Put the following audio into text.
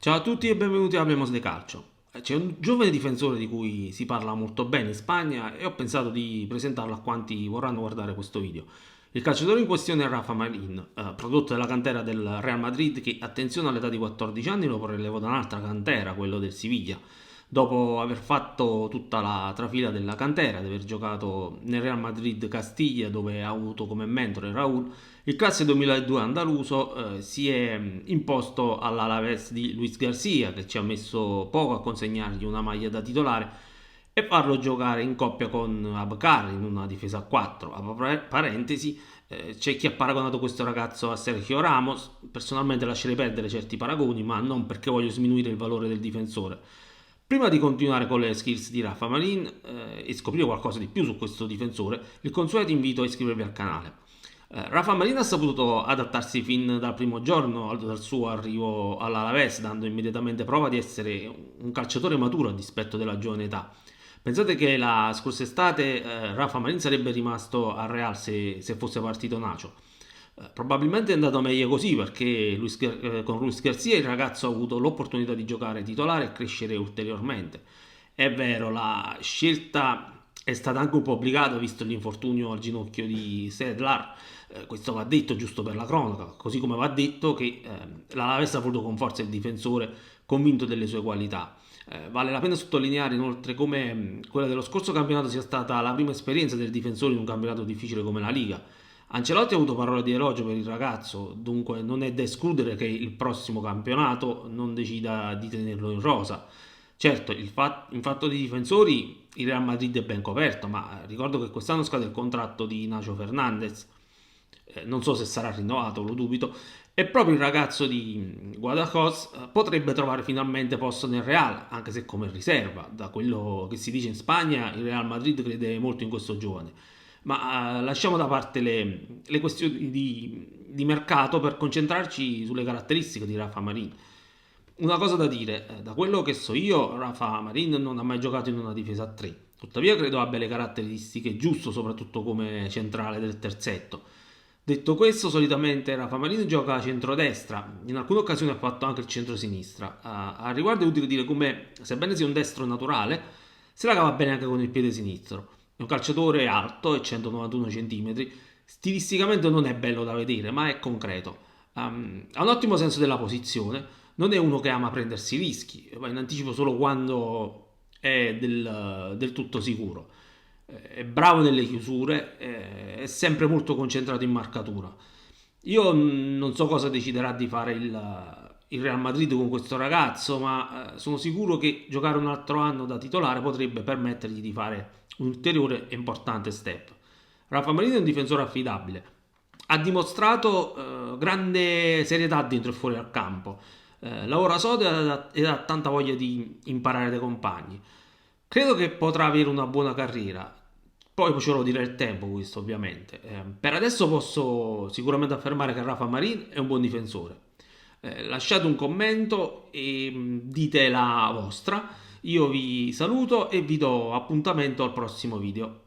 Ciao a tutti e benvenuti a Hablemos de Calcio. C'è un giovane difensore di cui si parla molto bene in Spagna e ho pensato di presentarlo a quanti vorranno guardare questo video. Il calciatore in questione è Rafa Marin, prodotto della cantera del Real Madrid che, attenzione, all'età di 14 anni lo prelevò da un'altra cantera, quello del Siviglia. Dopo aver fatto tutta la trafila della cantera, di aver giocato nel Real Madrid Castiglia dove ha avuto come mentore Raúl, il classe 2002 andaluso si è imposto all'Alaves di Luis Garcia, che ci ha messo poco a consegnargli una maglia da titolare e farlo giocare in coppia con Abkar in una difesa a 4. A parentesi, c'è chi ha paragonato questo ragazzo a Sergio Ramos. Personalmente lascerei perdere certi paragoni, ma non perché voglio sminuire il valore del difensore. Prima di continuare con le skills di Rafa Marin e scoprire qualcosa di più su questo difensore, il consueto invito a iscrivervi al canale. Rafa Marin ha saputo adattarsi fin dal primo giorno dal suo arrivo all'Alaves, dando immediatamente prova di essere un calciatore maturo a dispetto della giovane età. Pensate che la scorsa estate Rafa Marin sarebbe rimasto al Real se fosse partito Nacho. Probabilmente è andato meglio così perché con Luis Garcia il ragazzo ha avuto l'opportunità di giocare titolare e crescere ulteriormente. È vero, la scelta è stata anche un po' obbligata visto l'infortunio al ginocchio di Sedlar. Questo va detto giusto per la cronaca, così come va detto che l'Alaves ha voluto con forza il difensore convinto delle sue qualità. Vale la pena sottolineare inoltre come quella dello scorso campionato sia stata la prima esperienza del difensore in un campionato difficile come la Liga. Ancelotti ha avuto parole di elogio per il ragazzo, dunque non è da escludere che il prossimo campionato non decida di tenerlo in rosa. Certo, in fatto di difensori il Real Madrid è ben coperto, ma ricordo che quest'anno scade il contratto di Nacho Fernandez, non so se sarà rinnovato, lo dubito, e proprio il ragazzo di Guadalajara potrebbe trovare finalmente posto nel Real, anche se come riserva. Da quello che si dice in Spagna, il Real Madrid crede molto in questo giovane. Ma lasciamo da parte le questioni di mercato per concentrarci sulle caratteristiche di Rafa Marin. Una cosa da dire, da quello che so io, Rafa Marin non ha mai giocato in una difesa a 3. Tuttavia credo abbia le caratteristiche giuste, soprattutto come centrale del terzetto. Detto questo, solitamente Rafa Marin gioca a centrodestra, in alcune occasioni ha fatto anche il centrosinistra. A riguardo è utile dire come, sebbene sia un destro naturale, se la cava bene anche con il piede sinistro. È un calciatore alto e 191 cm, stilisticamente non è bello da vedere, ma è concreto. Ha un ottimo senso della posizione, non è uno che ama prendersi rischi, va in anticipo solo quando è del tutto sicuro. È bravo nelle chiusure, è sempre molto concentrato in marcatura. Io non so cosa deciderà di fare il Real Madrid con questo ragazzo, ma sono sicuro che giocare un altro anno da titolare potrebbe permettergli di fare un ulteriore e importante step. Rafa Marini è un difensore affidabile, ha dimostrato grande serietà dentro e fuori al campo, lavora sodo ed ha tanta voglia di imparare dai compagni. Credo che potrà avere una buona carriera. Poi ce lo dirà il tempo, questo ovviamente. Per adesso posso sicuramente affermare che Rafa Marin è un buon difensore. Lasciate un commento e dite la vostra. Io vi saluto e vi do appuntamento al prossimo video.